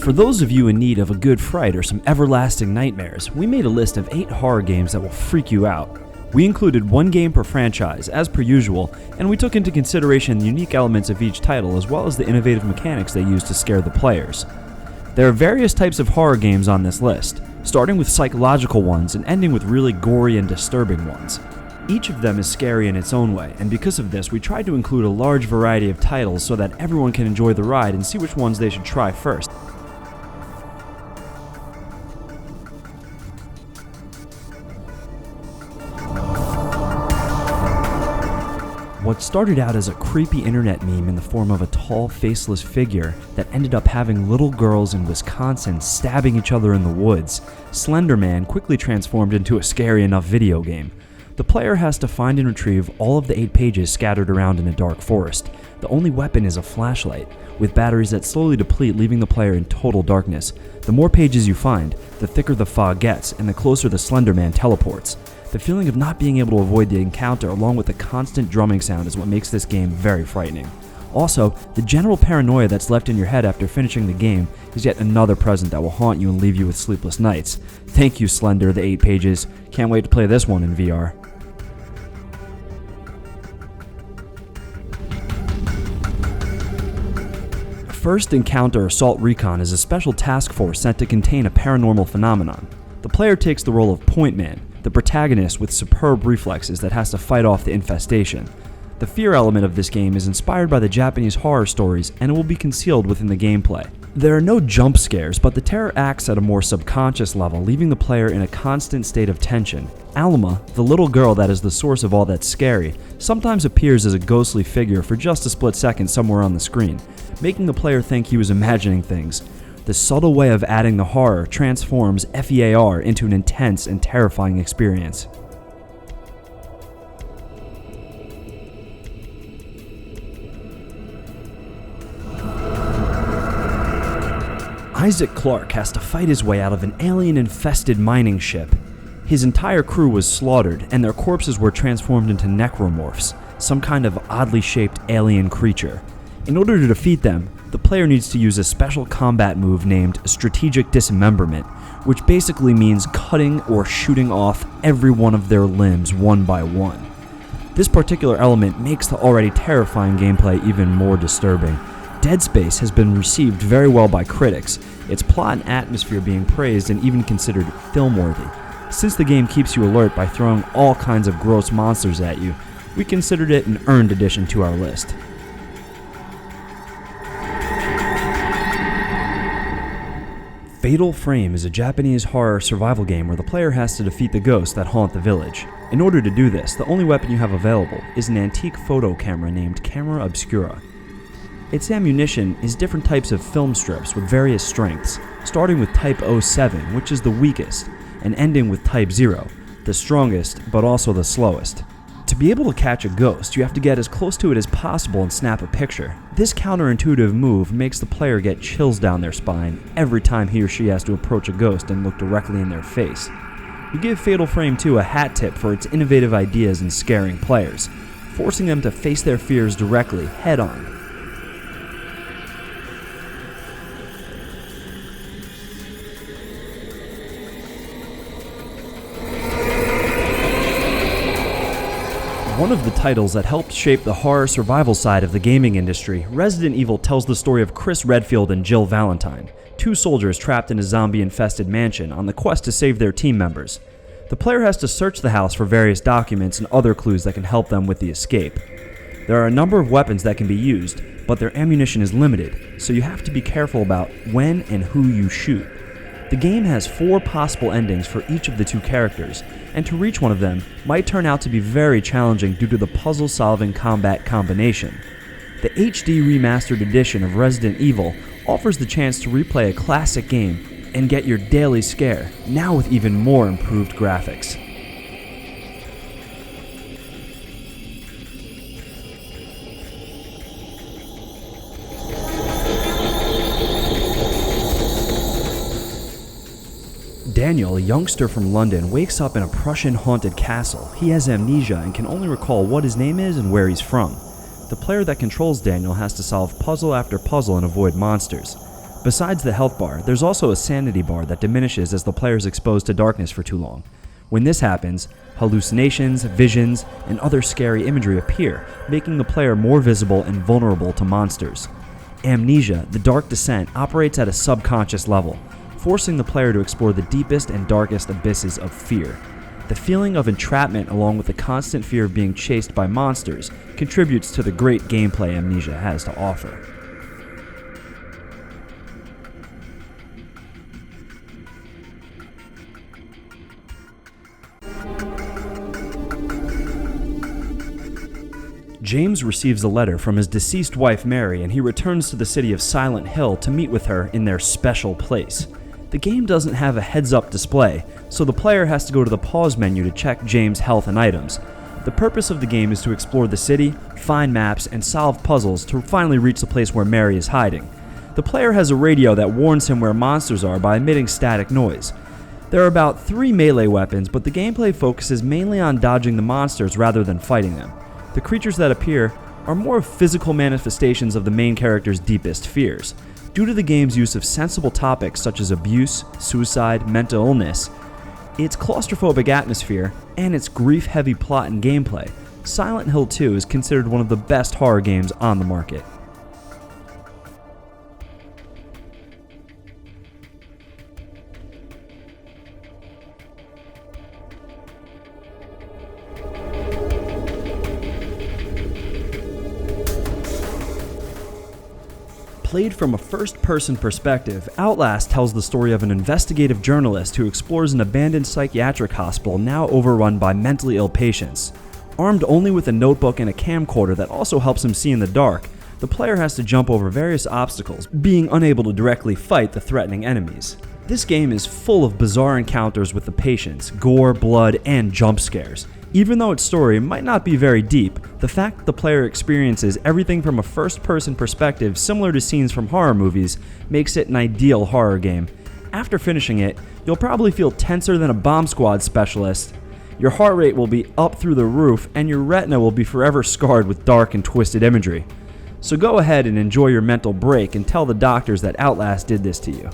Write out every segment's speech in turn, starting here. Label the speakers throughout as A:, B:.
A: For those of you in need of a good fright or some everlasting nightmares, we made a list of 8 horror games that will freak you out. We included 1 game per franchise, as per usual, and we took into consideration the unique elements of each title as well as the innovative mechanics they use to scare the players. There are various types of horror games on this list, starting with psychological ones and ending with really gory and disturbing ones. Each of them is scary in its own way, and because of this we tried to include a large variety of titles so that everyone can enjoy the ride and see which ones they should try first. What started out as a creepy internet meme in the form of a tall, faceless figure that ended up having little girls in Wisconsin stabbing each other in the woods, Slender Man quickly transformed into a scary enough video game. The player has to find and retrieve all of the 8 pages scattered around in a dark forest. The only weapon is a flashlight, with batteries that slowly deplete, leaving the player in total darkness. The more pages you find, the thicker the fog gets, and the closer the Slender Man teleports. The feeling of not being able to avoid the encounter along with the constant drumming sound is what makes this game very frightening. Also, the general paranoia that's left in your head after finishing the game is yet another present that will haunt you and leave you with sleepless nights. Thank you, Slender, the 8 pages. Can't wait to play this one in VR. First Encounter Assault Recon is a special task force sent to contain a paranormal phenomenon. The player takes the role of Point Man, the protagonist with superb reflexes that has to fight off the infestation. The fear element of this game is inspired by the Japanese horror stories and it will be concealed within the gameplay. There are no jump scares, but the terror acts at a more subconscious level, leaving the player in a constant state of tension. Alma, the little girl that is the source of all that's scary, sometimes appears as a ghostly figure for just a split second somewhere on the screen, making the player think he was imagining things. The subtle way of adding the horror transforms f.e.a.r. into an intense and terrifying experience. Isaac Clarke has to fight his way out of an alien-infested mining ship. His entire crew was slaughtered, and their corpses were transformed into necromorphs, some kind of oddly shaped alien creature. In order to defeat them, the player needs to use a special combat move named Strategic Dismemberment, which basically means cutting or shooting off every one of their limbs one by one. This particular element makes the already terrifying gameplay even more disturbing. Dead Space has been received very well by critics, its plot and atmosphere being praised and even considered film-worthy. Since the game keeps you alert by throwing all kinds of gross monsters at you, we considered it an earned addition to our list. Fatal Frame is a Japanese horror survival game where the player has to defeat the ghosts that haunt the village. In order to do this, the only weapon you have available is an antique photo camera named Camera Obscura. Its ammunition is different types of film strips with various strengths, starting with Type 07, which is the weakest, and ending with Type 0, the strongest but also the slowest. To be able to catch a ghost, you have to get as close to it as possible and snap a picture. This counterintuitive move makes the player get chills down their spine every time he or she has to approach a ghost and look directly in their face. We give Fatal Frame 2 a hat tip for its innovative ideas in scaring players, forcing them to face their fears directly, head on. One of the titles that helped shape the horror survival side of the gaming industry, Resident Evil tells the story of Chris Redfield and Jill Valentine, 2 soldiers trapped in a zombie-infested mansion on the quest to save their team members. The player has to search the house for various documents and other clues that can help them with the escape. There are a number of weapons that can be used, but their ammunition is limited, so you have to be careful about when and who you shoot. The game has 4 possible endings for each of the 2 characters, and to reach one of them might turn out to be very challenging due to the puzzle-solving combat combination. The HD remastered edition of Resident Evil offers the chance to replay a classic game and get your daily scare, now with even more improved graphics. Daniel, a youngster from London, wakes up in a Prussian-haunted castle. He has amnesia and can only recall what his name is and where he's from. The player that controls Daniel has to solve puzzle after puzzle and avoid monsters. Besides the health bar, there's also a sanity bar that diminishes as the player is exposed to darkness for too long. When this happens, hallucinations, visions, and other scary imagery appear, making the player more visible and vulnerable to monsters. Amnesia, the Dark Descent, operates at a subconscious level, forcing the player to explore the deepest and darkest abysses of fear. The feeling of entrapment, along with the constant fear of being chased by monsters, contributes to the great gameplay Amnesia has to offer. James receives a letter from his deceased wife Mary, and he returns to the city of Silent Hill to meet with her in their special place. The game doesn't have a heads-up display, so the player has to go to the pause menu to check James' health and items. The purpose of the game is to explore the city, find maps, and solve puzzles to finally reach the place where Mary is hiding. The player has a radio that warns him where monsters are by emitting static noise. There are about 3 melee weapons, but the gameplay focuses mainly on dodging the monsters rather than fighting them. The creatures that appear are more physical manifestations of the main character's deepest fears. Due to the game's use of sensible topics such as abuse, suicide, mental illness, its claustrophobic atmosphere, and its grief-heavy plot and gameplay, Silent Hill 2 is considered one of the best horror games on the market. Played from a first-person perspective, Outlast tells the story of an investigative journalist who explores an abandoned psychiatric hospital now overrun by mentally ill patients. Armed only with a notebook and a camcorder that also helps him see in the dark, the player has to jump over various obstacles, being unable to directly fight the threatening enemies. This game is full of bizarre encounters with the patients, gore, blood, and jump scares. Even though its story might not be very deep, the fact that the player experiences everything from a first-person perspective similar to scenes from horror movies makes it an ideal horror game. After finishing it, you'll probably feel tenser than a bomb squad specialist. Your heart rate will be up through the roof, and your retina will be forever scarred with dark and twisted imagery. So go ahead and enjoy your mental break and tell the doctors that Outlast did this to you.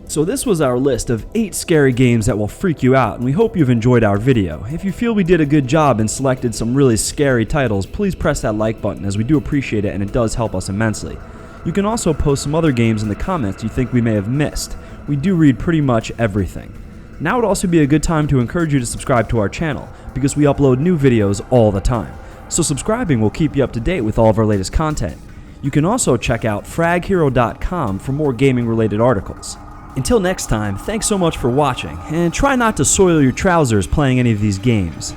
A: So this was our list of 8 scary games that will freak you out, and we hope you've enjoyed our video. If you feel we did a good job and selected some really scary titles, please press that like button, as we do appreciate it and it does help us immensely. You can also post some other games in the comments you think we may have missed. We do read pretty much everything. Now would also be a good time to encourage you to subscribe to our channel, because we upload new videos all the time. So subscribing will keep you up to date with all of our latest content. You can also check out fraghero.com for more gaming related articles. Until next time, thanks so much for watching, and try not to soil your trousers playing any of these games.